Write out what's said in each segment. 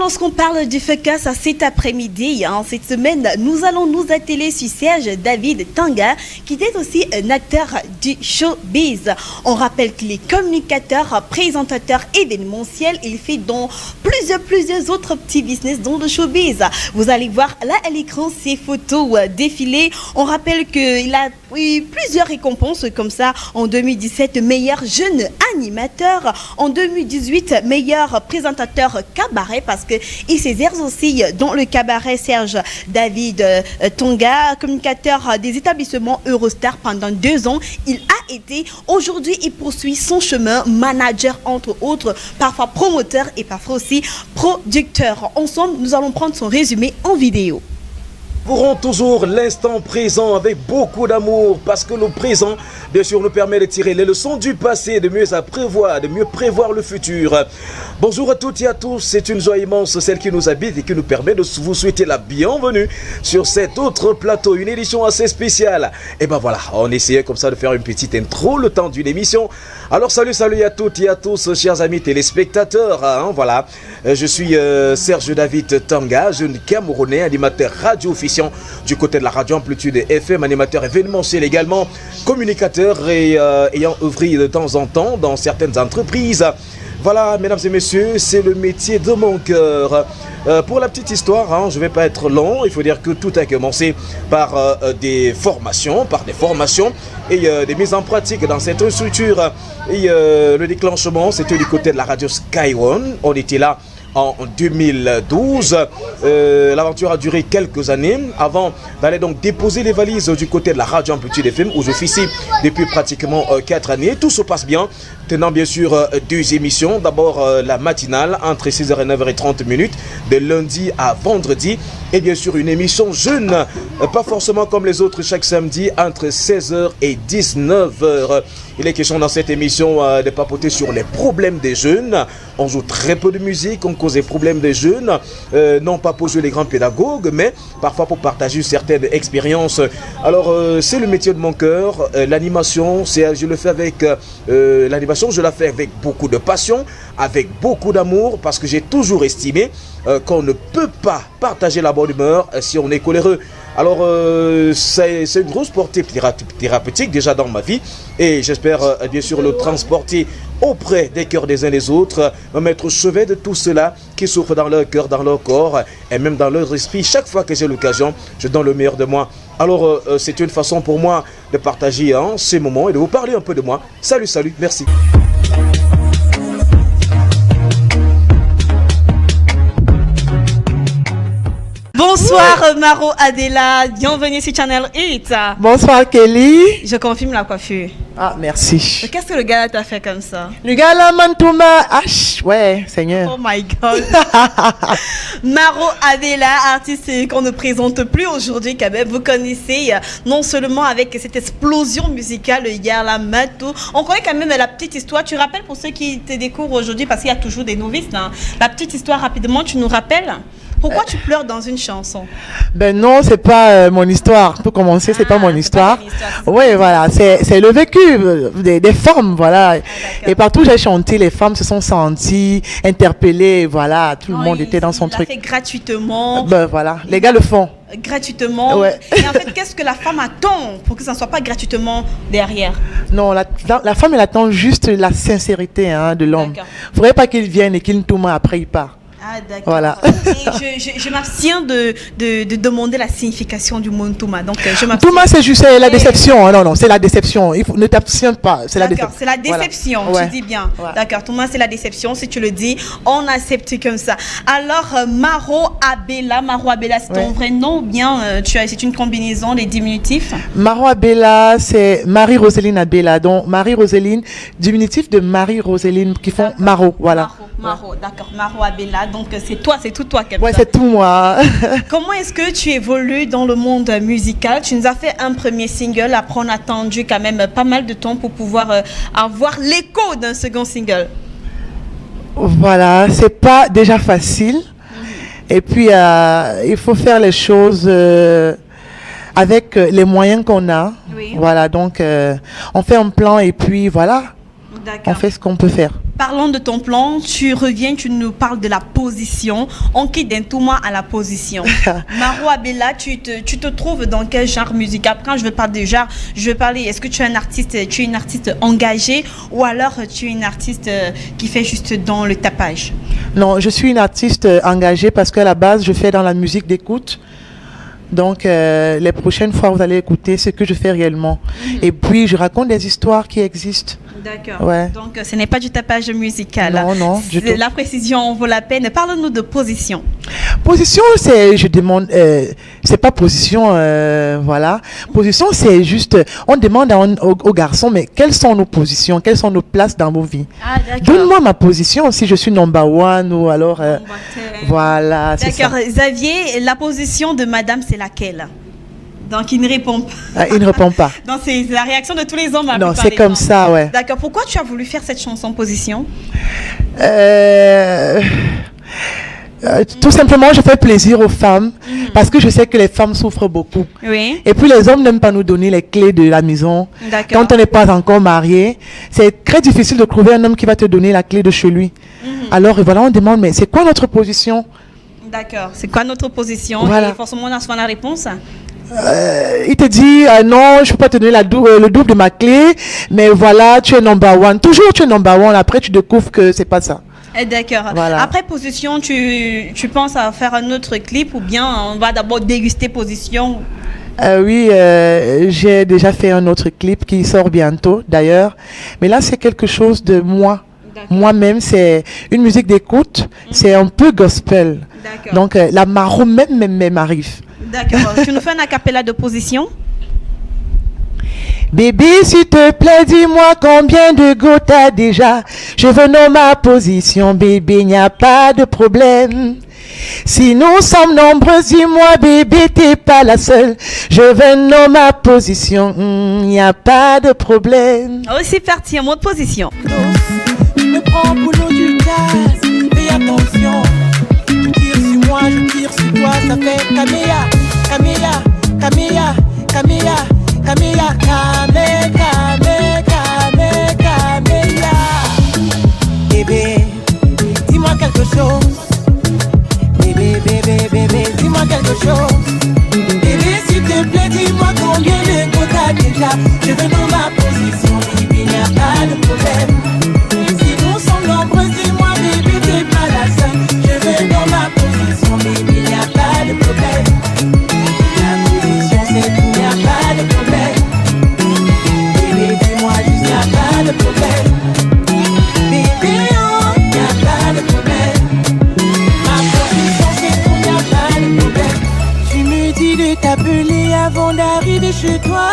lorsqu'on parle du FECAS cet après-midi, cette semaine, nous allons nous atteler sur Serge David Tanga, qui est aussi un acteur du showbiz. On rappelle qu'il est communicateur, présentateur événementiel. Il fait dans plusieurs autres petits business dans le showbiz. Vous allez voir là à l'écran ses photos défilées. On rappelle qu'il a eu plusieurs récompenses comme ça. En 2017, meilleur jeune animateur. En 2018, meilleur présentateur cabaret, parce qu'il s'exerce aussi dans le cabaret. Serge David Tonga, communicateur des établissements Eurostar pendant 2 ans. Il a été, aujourd'hui il poursuit son chemin, manager entre autres, parfois promoteur et parfois aussi producteur. Ensemble, nous allons prendre son résumé en vidéo. Courons toujours l'instant présent avec beaucoup d'amour, parce que le présent, bien sûr, nous permet de tirer les leçons du passé, de mieux prévoir le futur. Bonjour à toutes et à tous, c'est une joie immense, celle qui nous habite et qui nous permet de vous souhaiter la bienvenue sur cet autre plateau, une édition assez spéciale. Et ben voilà, on essayait comme ça de faire une petite intro le temps d'une émission. Alors salut à toutes et à tous, chers amis téléspectateurs, voilà, je suis Serge David Tanga, jeune Camerounais, animateur radio-officiel du côté de la radio Amplitude FM, animateur événementiel également, communicateur et ayant œuvré de temps en temps dans certaines entreprises. Voilà, mesdames et messieurs, c'est le métier de mon cœur. Pour la petite histoire, je ne vais pas être long, il faut dire que tout a commencé par des formations et des mises en pratique dans cette structure. Et le déclenchement, c'était du côté de la radio Sky One. On était là en 2012. L'aventure a duré quelques années avant d'aller donc déposer les valises du côté de la radio Amplitude FM, où j'officie depuis pratiquement 4 années. Tout se passe bien, tenant bien sûr 2 émissions. D'abord la matinale entre 6h et 9h30 de lundi à vendredi, et bien sûr une émission jeune, pas forcément comme les autres, chaque samedi entre 16h et 19h. Il est question dans cette émission de papoter sur les problèmes des jeunes. On joue très peu de musique, on cause des problèmes des jeunes, non pas pour jouer les grands pédagogues, mais parfois pour partager certaines expériences. Alors c'est le métier de mon cœur, l'animation, je le fais avec l'animation, je la fais avec beaucoup de passion, avec beaucoup d'amour, parce que j'ai toujours estimé qu'on ne peut pas partager la bonne humeur si on est coléreux. Alors c'est une grosse portée thérapeutique déjà dans ma vie, et j'espère bien sûr le transporter auprès des cœurs des uns des autres, me mettre au chevet de tout cela qui souffre dans leur cœur, dans leur corps et même dans leur esprit. Chaque fois que j'ai l'occasion, je donne le meilleur de moi. Alors c'est une façon pour moi de partager ces moments et de vous parler un peu de moi. Salut, merci. Bonsoir Maro Adela, bienvenue sur Channel 8. Bonsoir Kelly. Je confirme la coiffure. Ah, merci. Qu'est-ce que le gars t'a fait comme ça? Le gars là, Mantouma. Ouais, Seigneur. Oh my God. Maro Adela, artiste qu'on ne présente plus aujourd'hui quand même. Vous connaissez non seulement avec cette explosion musicale, le gars là, Matou. On connaît quand même la petite histoire. Tu rappelles pour ceux qui te découvrent aujourd'hui, parce qu'il y a toujours des novices là. La petite histoire rapidement, tu nous rappelles? Pourquoi tu pleures dans une chanson? Ben non, c'est pas mon histoire. Pour commencer, c'est pas mon histoire. Oui, voilà, c'est le vécu des femmes, voilà. Et partout où j'ai chanté, les femmes se sont senties interpellées, voilà. Tout le monde était dans son truc. Il l'a fait gratuitement. Ben voilà, les gars le font. Gratuitement. Ouais. Et en fait, qu'est-ce que la femme attend pour que ça ne soit pas gratuitement derrière? Non, la femme, elle attend juste la sincérité de l'homme. Il ne faudrait pas qu'il vienne et qu'il nous après il part. Ah d'accord. Voilà. Et je m'abstiens de demander la signification du mot Ntouma. Donc je m'abstiens. Ntouma, c'est juste la déception. Non, c'est la déception. Ne t'abstiens pas. C'est la déception. C'est la déception. Voilà. Tu dis bien. Ouais. D'accord. Ntouma, c'est la déception. Si tu le dis, on accepte comme ça. Alors Maro Abela, c'est ton vrai nom ou bien c'est une combinaison des diminutifs? Maro Abela, c'est Marie-Roséline Abela. Donc Marie-Roséline, diminutif de Marie-Roséline qui font Maro. Voilà. Maro, d'accord. Maro Abela. Donc c'est toi, c'est tout toi. Ouais, c'est tout moi. Comment est-ce que tu évolues dans le monde musical? Tu nous as fait un premier single, après on a attendu quand même pas mal de temps pour pouvoir avoir l'écho d'un second single. Voilà, c'est pas déjà facile. Et puis il faut faire les choses avec les moyens qu'on a. Oui. Voilà, donc on fait un plan et puis voilà. On fait ce qu'on peut faire. Parlons de ton plan, tu reviens, tu nous parles de la position. On quitte d'un tout mois à la position. Maro Abela, tu te trouves dans quel genre musical? Quand je veux parler de genre, je veux parler, est-ce que tu es une artiste engagée ou alors tu es une artiste qui fait juste dans le tapage? Non, je suis une artiste engagée parce qu'à la base, je fais dans la musique d'écoute. Donc, les prochaines fois, vous allez écouter ce que je fais réellement. Et puis, je raconte des histoires qui existent. D'accord. Ouais. Donc, ce n'est pas du tapage musical. Non, du tout. La précision vaut la peine. Parle-nous de position. Position, c'est pas position, voilà. Position, c'est juste, on demande aux garçons, mais quelles sont nos positions, quelles sont nos places dans vos vies? Ah, d'accord. Donne-moi ma position, si je suis number one ou alors, voilà, c'est ça. D'accord. Xavier, la position de madame, c'est laquelle? Donc, il ne répond pas. Ah, il ne répond pas. Donc, c'est la réaction de tous les hommes. Non, c'est comme ça, ouais. D'accord. Pourquoi tu as voulu faire cette chanson Position? Tout simplement, je fais plaisir aux femmes parce que je sais que les femmes souffrent beaucoup. Oui. Et puis les hommes n'aiment pas nous donner les clés de la maison. D'accord. Quand on n'est pas encore marié, c'est très difficile de trouver un homme qui va te donner la clé de chez lui. Alors voilà, on demande, mais c'est quoi notre position? D'accord. C'est quoi notre position? Voilà. Et forcément, on a souvent la réponse. Il te dit non, je peux pas te donner le double de ma clé, mais voilà, tu es number one. Toujours tu es number one. Après, tu découvres que c'est pas ça. D'accord. Voilà. Après Position, tu penses à faire un autre clip ou bien on va d'abord déguster Position? Oui, j'ai déjà fait un autre clip qui sort bientôt d'ailleurs. Mais là, c'est quelque chose de moi. Moi-même, c'est une musique d'écoute. C'est un peu gospel. D'accord. Donc, la Maro même arrive. D'accord. Tu nous fais un acapella de Position? Bébé, s'il te plaît, dis-moi combien de go t'as déjà. Je veux nommer ma position, bébé, il n'y a pas de problème. Si nous sommes nombreux, dis-moi, bébé, t'es pas la seule. Je veux nommer ma position, il n'y a pas de problème. Oh, c'est parti, en mode Position. Je me prends pour l'eau du gaz, fais attention. Tu tires sur moi, je tire sur toi, ça fait Caméa, Caméa, Caméa, Caméa. Caméa, Camé, Camé, Camé, Caméa. Bébé, dis-moi quelque chose. Bébé, dis-moi quelque chose. Bébé, s'il te plaît, dis-moi combien de go t'as déjà. Je veux dans ma position, bébé, il n'y a pas de problème. Si nous sommes nombreux, dis-moi, bébé, t'es pas la seule. Je veux dans ma position, bébé, il n'y a pas de problème. La position, c'est tout, il n'y a pas de problème. Bébé, dis-moi juste, il n'y a pas de problème. Bébé, oh, il n'y a pas de problème. Ma position, c'est tout, il n'y a pas de problème. Tu me dis de t'appeler avant d'arriver chez toi.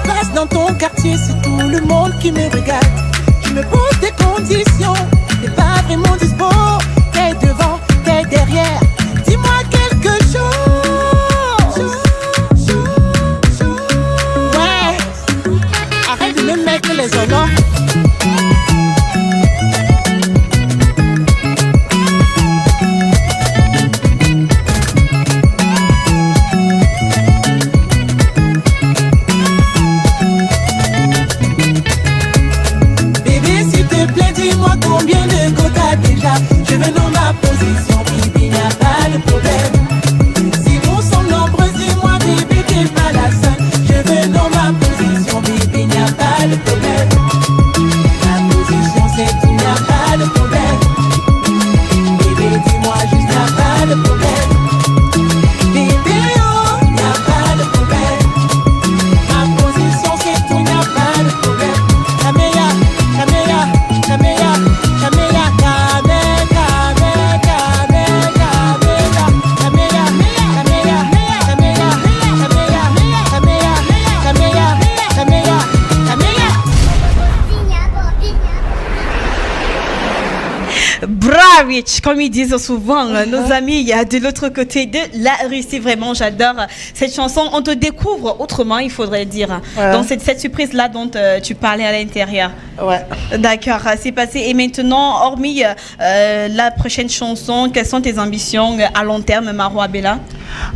Passe dans ton quartier, c'est tout le monde qui me regarde. Tu me poses des conditions, t'es pas vraiment dispo. T'es devant, t'es derrière. Dis-moi quelque chose. Ouais, arrête de me mettre les honneurs. Bébé, s'il te plaît, dis-moi combien de go t'as déjà. Je veux dans ma position, bébé, il n'y a pas de problème. Si nous sommes nombreux, dis-moi, bébé, t'es pas la seule. Je veux dans ma position, bébé, il n'y a pas de problème. Ma position, c'est tout, il n'y a pas de problème. Bébé, dis-moi juste, il n'y a pas de problème. Bébé, oh, il n'y a pas de problème. Ma position, c'est tout, il n'y a pas de problème. Caméa, Caméa, Caméa, Caméa, Camé, Camé, Camé, Caméa, Caméa, Caméa, Caméa, Caméa, Caméa, Caméa, Caméa, Caméa. Bravich, comme ils disent souvent, nos amis, il y a de l'autre côté de la Russie. Vraiment, j'adore cette chanson. On te découvre autrement, il faudrait dire. Ouais. Donc, cette surprise-là dont tu parlais à l'intérieur. Ouais. D'accord, c'est passé. Et maintenant, hormis la prochaine chanson, quelles sont tes ambitions à long terme, Maro Abela?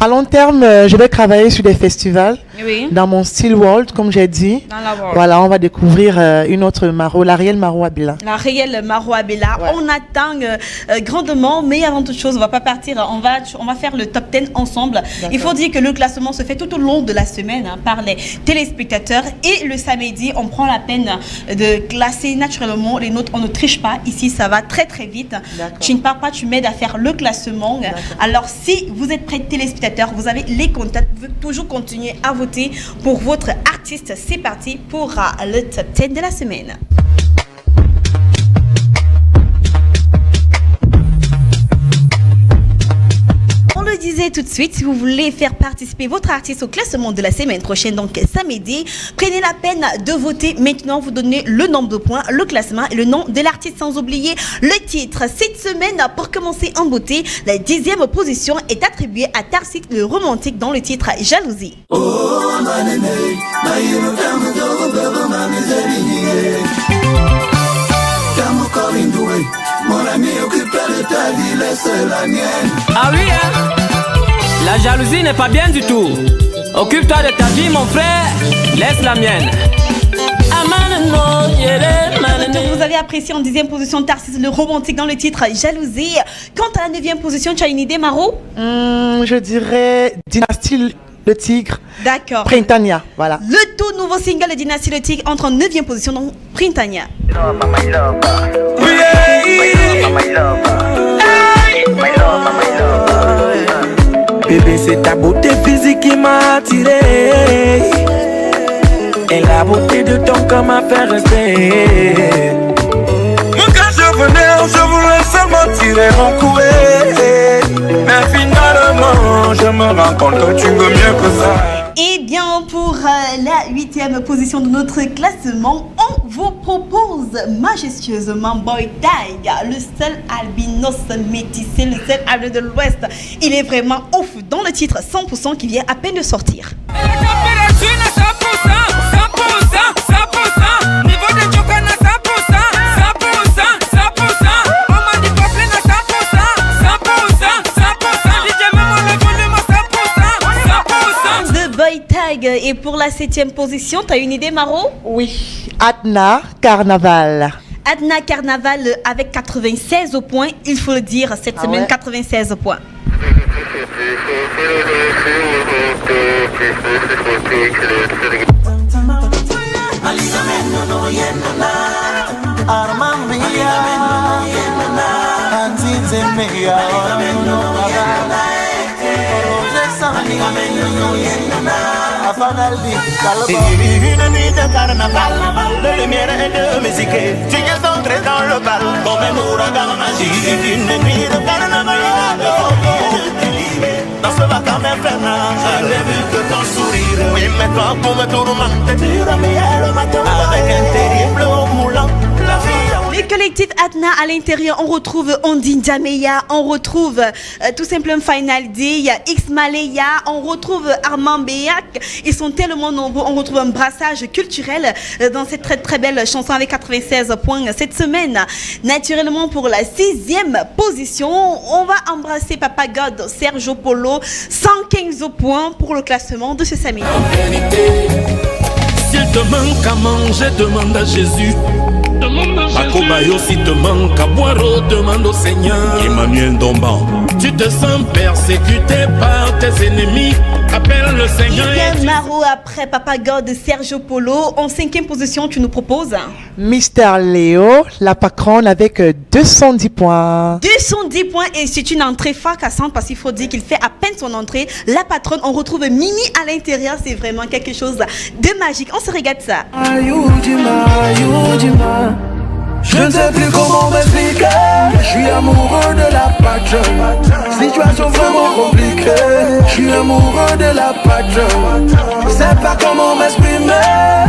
À long terme, je vais travailler sur des festivals. Oui. Dans mon style world, comme j'ai dit. Dans la world. Voilà, on va découvrir une autre Maro, la réelle Maro Abila. La réelle Maro Abila. Ouais. On attend grandement, mais avant toute chose, on va pas partir. On va faire le top 10 ensemble. Il faut dire que le classement se fait tout au long de la semaine par les téléspectateurs. Et le samedi, on prend la peine de classer naturellement les notes. On ne triche pas. Ici, ça va très très vite. Tu ne pars pas, tu m'aides à faire le classement. Alors, si vous êtes prêts téléspectateurs, vous avez les contacts, vous pouvez toujours continuer à voter pour votre artiste. C'est parti pour le top 10 de la semaine. On le disait tout de suite, si vous voulez faire participer votre artiste au classement de la semaine prochaine, donc samedi, prenez la peine de voter maintenant. Vous donnez le nombre de points, le classement et le nom de l'artiste, sans oublier le titre. Cette semaine, pour commencer en beauté, la 10e position est attribuée à Tarsit le romantique dans le titre Jalousie. Mon ami occupé de ta vie, laisse la mienne. Ah oui, hein? La jalousie n'est pas bien du tout. Occupe-toi de ta vie, mon frère, laisse la mienne. Vous avez apprécié en 10e position Tarsis le romantique dans le titre Jalousie. Quant à la 9e position, tu as une idée, Maro? Je dirais Dynastie le Tigre. D'accord. Printania, voilà. Le tout nouveau single de Dynastie le Tigre entre en 9e position, donc Printania. Bébé, c'est ta beauté physique qui m'a attiré. Et la beauté de ton corps m'a fait rester. Moi quand je venais, je voulais seulement tirer mon couet. Mais finalement, je me rends compte que tu veux mieux que ça. Et bien pour la 8e position de notre classement, on vous propose majestueusement Boy Tag, le seul albinos métissé, le seul albin de l'Ouest. Il est vraiment ouf dans le titre 100% qui vient à peine de sortir. Et pour la 7e position, tu as une idée, Maro? Oui, Adna Carnaval. Adna Carnaval avec 96 points, il faut le dire, cette semaine, ouais. 96 points. Une nuit de carnaval, de lumière et de musique, tu es entré dans le bal comme un ouragan magique. Une nuit de carnaval, dans ce vacarme infernal, je n'ai vu que ton sourire. Oui, mais toi pour me tourmenter, avec un terrible moulant. Le collectif Adna à l'intérieur, on retrouve Ondine Jameya, on retrouve tout simplement Final D, X Maleya, on retrouve Armand Béac. Ils sont tellement nombreux, on retrouve un brassage culturel dans cette très très belle chanson avec 96 points cette semaine. Naturellement pour la 6e position, on va embrasser Papa God, Sergio Polo, 115 points pour le classement de ce samedi. S'il te manque à manger, demande à Jésus. Makobayo, si te manque à boire, demande au Seigneur. Emmanuel Domban. Tu te sens persécuté par tes ennemis, appelle le Seigneur. Et Maro après Papa God, Sergio Polo. En 5e position, tu nous proposes Mister Léo, la patronne avec 210 points. 210 points et c'est une entrée fracassante parce qu'il faut dire qu'il fait à peine son entrée. La patronne, on retrouve Mimi à l'intérieur, c'est vraiment quelque chose de magique. On se regarde ça. Je ne sais plus comment m'expliquer. Je suis amoureux de la patronne. Situation vraiment compliquée. Je suis amoureux de la patronne. Je sais pas comment m'exprimer.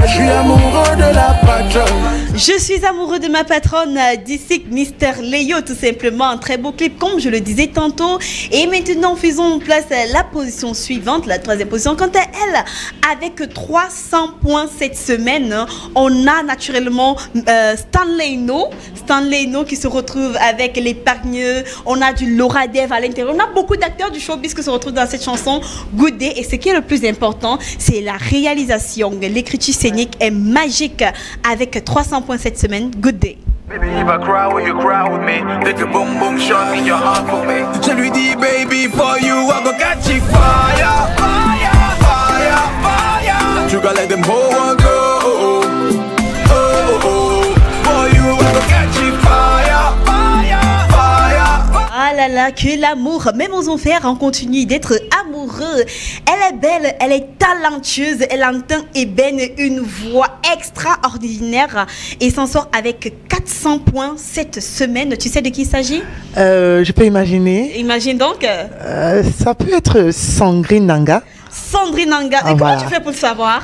Je suis amoureux de la patronne. Je suis amoureux de ma patronne d'ici, Mister Léo, tout simplement. Un très beau clip, comme je le disais tantôt. Et maintenant, faisons place à la position suivante, la troisième position. Quant à elle, avec 300 points cette semaine, on a naturellement Stanley No qui se retrouve avec l'épargneux. On a du Laura Dev à l'intérieur. On a beaucoup d'acteurs du showbiz qui se retrouvent dans cette chanson Good Day. Et ce qui est le plus important, c'est la réalisation. L'écriture scénique est magique avec 300 points cette semaine. Good Day. Baby, if I cry, will you cry with me? Take a boom boom shot in your heart for me. Je lui dis, baby, for you, I go catch you fire, fire, fire, fire. You gotta let them whole go. Oh, oh, oh. For you, I go catch you fire, fire, fire. Ah là là, que l'amour, même aux enfers, on continue d'être amoureux. Elle est belle, elle est talentueuse, elle entend ébène une voix extraordinaire et s'en sort avec 400 points cette semaine. Tu sais de qui il s'agit? Je peux imaginer. Imagine donc. Ça peut être Sandrine Nanga. Sandrine Nanga. Ah, Et comment voilà. tu fais pour le savoir?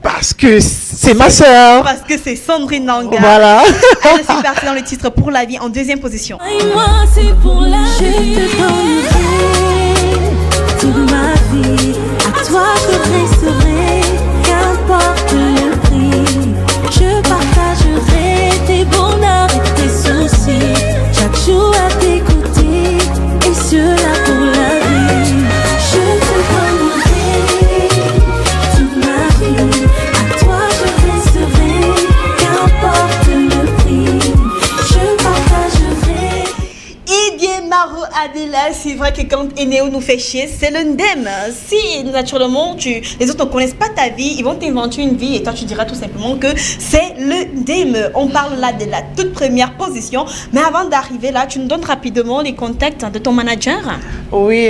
Parce que c'est ma sœur. Parce que c'est Sandrine Nanga. Voilà. Elle est partie dans le titre Pour la vie en deuxième position. Et moi c'est pour la vie. Je te donnerai toute ma vie. À toi je resterai, qu'importe le prix. Je partagerai tes bonheurs et tes soucis. Chaque jour à tes côtés, et cela pour la vie. Je te donnerai toute ma vie. À toi je resterai, qu'importe le prix. Je partagerai. Eh bien, Maro Adela, c'est vrai que quand Eneo nous fait chier, c'est le ndem. Si naturellement les autres ne connaissent pas ta vie, ils vont t'inventer une vie et toi tu diras tout simplement que c'est le ndem. On parle là de la toute première position, mais avant d'arriver là, tu nous donnes rapidement les contacts de ton manager. Oui,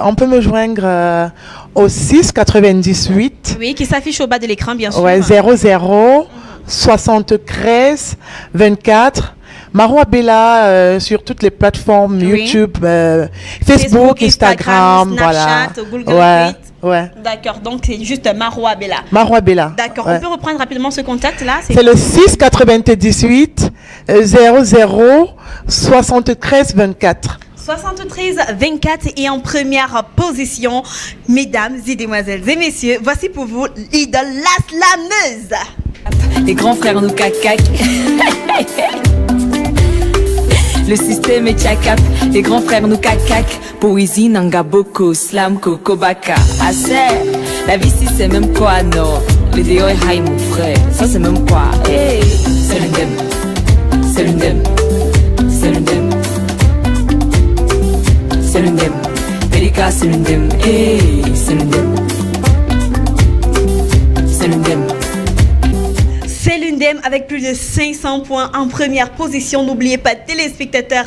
on peut me joindre au 6 98. Oui, qui s'affiche au bas de l'écran, bien sûr. Ouais, 00 73 24. Maro Abella sur toutes les plateformes, Oui. YouTube, Facebook, Instagram, voilà. Snapchat, Google Ouais, Meet. ouais. D'accord, donc c'est juste Maro Abella. Maro Abella. D'accord, Ouais. on peut reprendre rapidement ce contact là. C'est le 6 98 00 73 24. 73 24 et en première position, mesdames et demoiselles et messieurs, voici pour vous l'idole, la slameuse. Les grands frères nous cacac. Le système est tchakap. Les grands frères nous cacac. Poésie, nanga, boko, slam, coco, baka. Assez. La vie si c'est même quoi, non. Les déo et high, mon frère. Ça c'est même quoi. Hey. C'est l'undem. C'est l'undem. C'est l'undem. C'est l'undem. Pelika, c'est l'undem. Hey. C'est l'undem. C'est l'undem. C'est l'undem avec plus de 500 points en première position. N'oubliez pas, téléspectateurs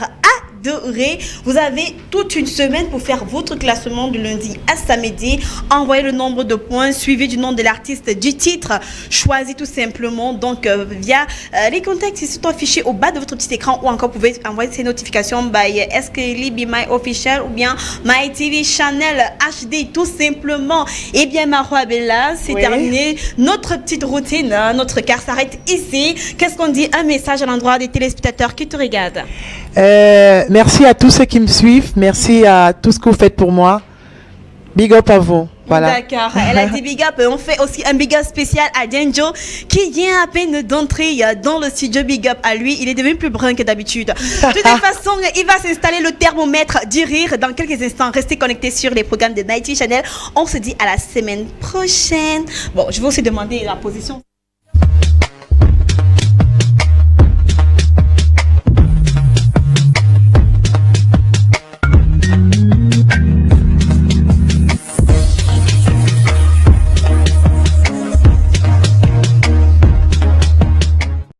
adorés, vous avez toute une semaine pour faire votre classement du lundi à samedi. Envoyez le nombre de points suivi du nom de l'artiste, du titre choisi tout simplement. Donc via les contacts qui sont affichés au bas de votre petit écran, ou encore vous pouvez envoyer ces notifications by Eskeli Be My Official ou bien My TV Channel HD tout simplement. Et bien Maro Abella, c'est terminé notre petite routine, notre car s'arrête ici. Qu'est-ce qu'on dit? Un message à l'endroit des téléspectateurs qui te regardent. Merci à tous ceux qui me suivent. Merci à tout ce que vous faites pour moi. Big up à vous. Voilà. D'accord. Elle a dit big up. On fait aussi un big up spécial à Denjo qui vient à peine d'entrer dans le studio. Big up à lui. Il est devenu plus brun que d'habitude. De toute façon, il va s'installer le thermomètre du rire dans quelques instants. Restez connectés sur les programmes de Nighty Channel. On se dit à la semaine prochaine. Bon, je vais aussi demander la position.